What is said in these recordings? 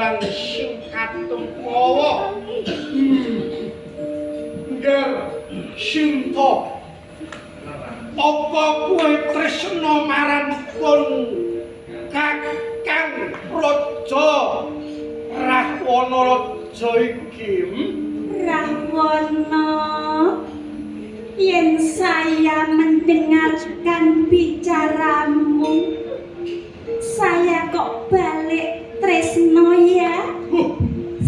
dalan singkat tempowo. Nger Sinta. Apa kowe tresna marang pun Kakang Raja Rahwana Raja iki? Rahwana, yen saya mendengarkan bicaramu, saya kok balik tresno ya.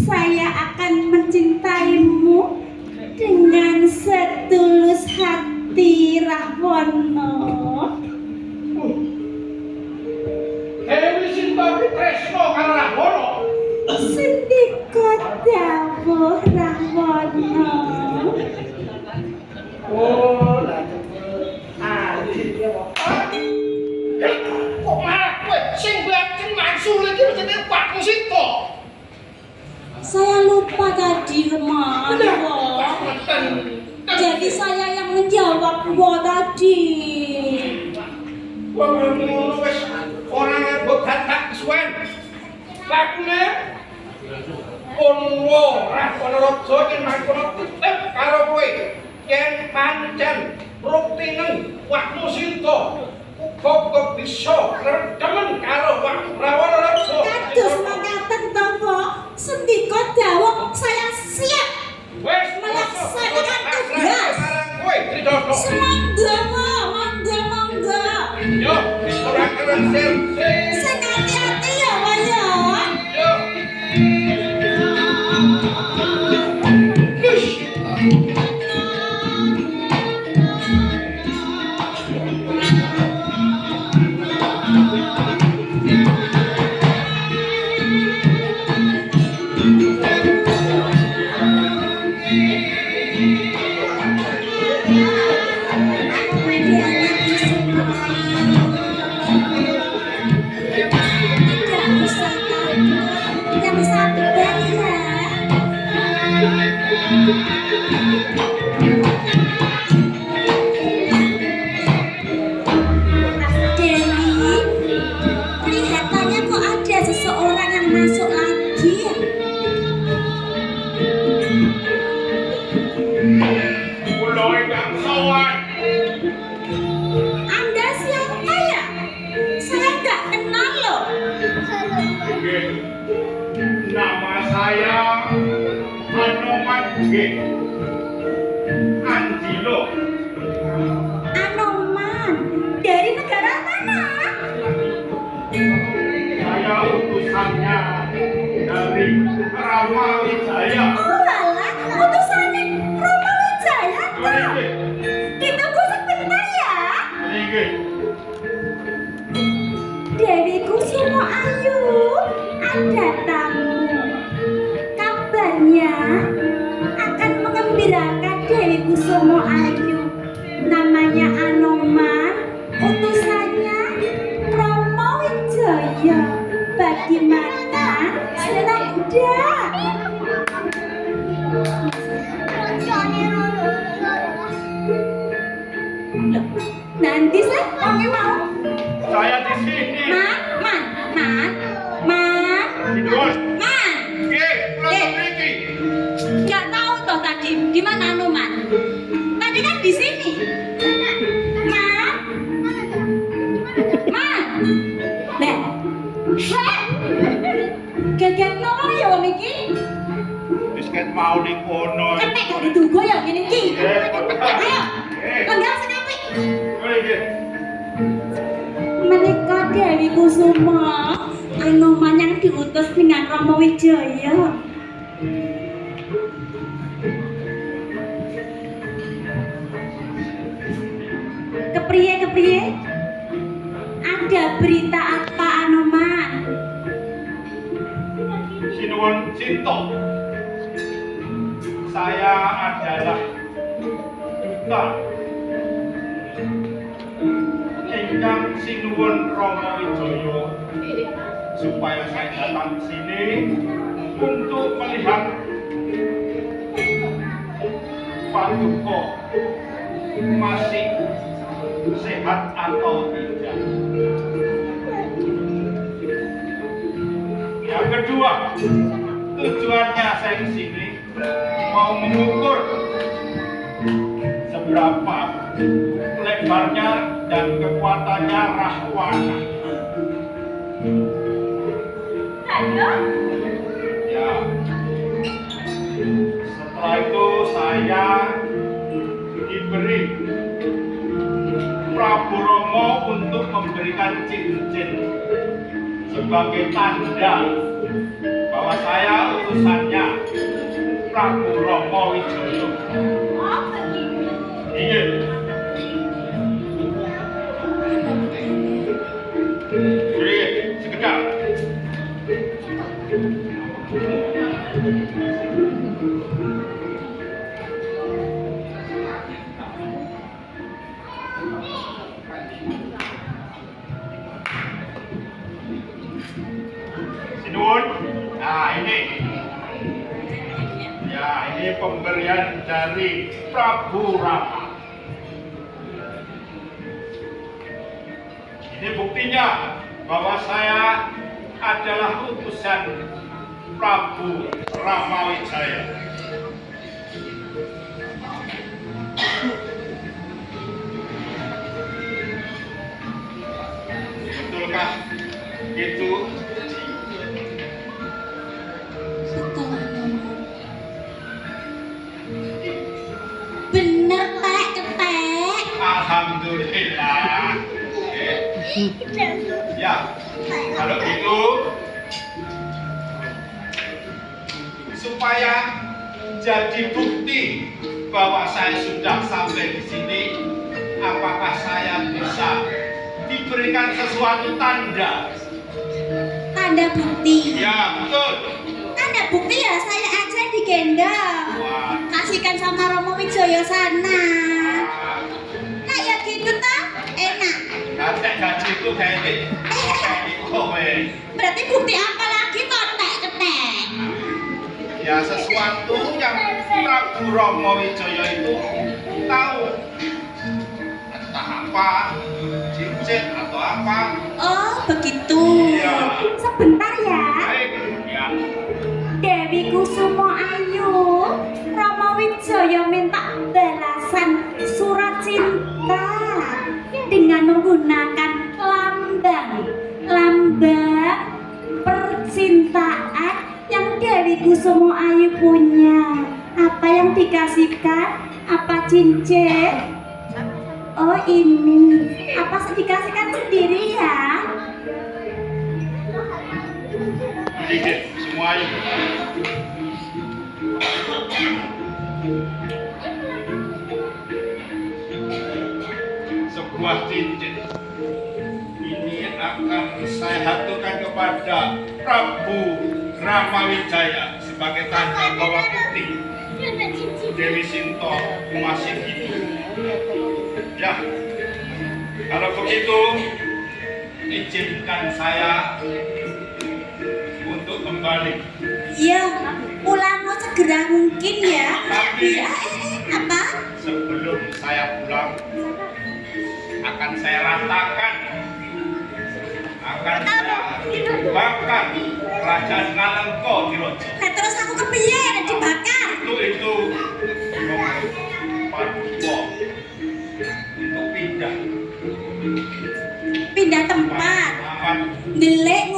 Saya akan mencintaimu dengan setulus hati, Rahwana. Dewi Sinta tresno karo Rahwana. Sendika dawuh Rahwana. Oh, lah dia kok malah kowe sing batin mansul iki jenenge Pak Sinta. Saya lupa tadi, Mas. Jadi saya yang menjawab tadi. Wong ngono wis ora mbok dadak suwen. Lakune Onwo Rahwana Raja yen mangkono titip karo kowe. Yen pancen ruktinen Wakmu Sinta uga bisa redemen karo Rahwana Raja. Kados mangkaten to, Pak. Sendika dawuh saya siap melaksanakan tugas. Semangga, Pak. Mangga. Yo, ora keren sir. Sing hati-hati ya, Pak ya. Yo. Nama saya Anoman Anjilo. Anoman, dari negara mana? Saya utusannya dari Ramawijaya. Oh alah, utusannya Ramawijaya toh. Ditunggu sebentar ya. Dewi Kusuma Ayu, ada tamu. Kabarnya akan mengembirakan Dewi Kusuma Ayu. Namanya Anoman, utusannya Ramawijaya. Bagaimana? Senang udah. Nanti saya oke mau. Saya di sini. Man. Terus. Man. Belum lagi. Nggak tahu toh tadi di mana Anoman. Tadi kan di sini. Man. Lah. Gagat nopo ya wong iki? Wis ket mau ning kono. Ketek gak ditunggu ya ngene iki. Ayo. Tenggang sing apik. Menika Dewi Kusuma, Anoman yang diutus dengan Ramawijaya. Kepriye? Ada berita apa, Anoman? Sinuwun Sinta. Saya adalah duta ingkang sinuwun Ramawijaya supaya saya datang ke sini untuk melihat Paduka masih sehat atau tidak. Yang kedua, tujuannya saya ke sini mau mengukur seberapa lebarnya dan kekuatannya Rahwana. Ayo. Ya. Setelah itu saya diberi Prabu Romo untuk memberikan cincin sebagai tanda bahwa saya utusannya Prabu Romo Wijoyo. Oh, begitu. Iya. Beri sekedar. Sinun. Nah ini. Ya ini pemberian dari Prabu Rama. Ini buktinya bahwa saya adalah utusan Prabu Ramawijaya. Betulkah itu? Bener Pak, ketek. Alhamdulillah. Ya, kalau gitu supaya jadi bukti bahwa saya sudah sampai di sini, apakah saya bisa diberikan sesuatu tanda? Tanda bukti. Ya, betul. Tanda bukti ya saya aja digendong. Wah. Kasihkan sama Romo Wijoyo sana. Nah ya gitu toh, enak. Nanti gaji itu kayak kowe. Berarti bukti apa lagi toh, ketek? Ya sesuatu yang Prabu Romo Wijoyo itu tahu. Entah apa, cincin atau apa. Oh begitu. Iya. Sebentar ya. Baik, ya. Dewi Kusumo Ayu, Romo Wijoyo minta balasan surat cinta dengan menggunakan lambang percintaan yang Dewi Kusumo Ayu punya. Apa yang dikasihkan? Apa cincin? Oh ini. Apa dikasihkan sendiri ya? Sedikit semuanya. Sebuah cincin ini akan saya haturkan kepada Prabu Ramawijaya sebagai tanda bahwa bukti Dewi Sinto masih hidup. Ya, kalau begitu izinkan saya untuk kembali. Iya, pulang segera mungkin ya. Tapi Apa? sebelum saya pulang akan saya ratakan, akan saya bakar kerajaan Ngalengko di Lojo. Nah terus aku kepiye nek dibakar? Itu Paduka untuk pindah Pindah tempat. tempat Delik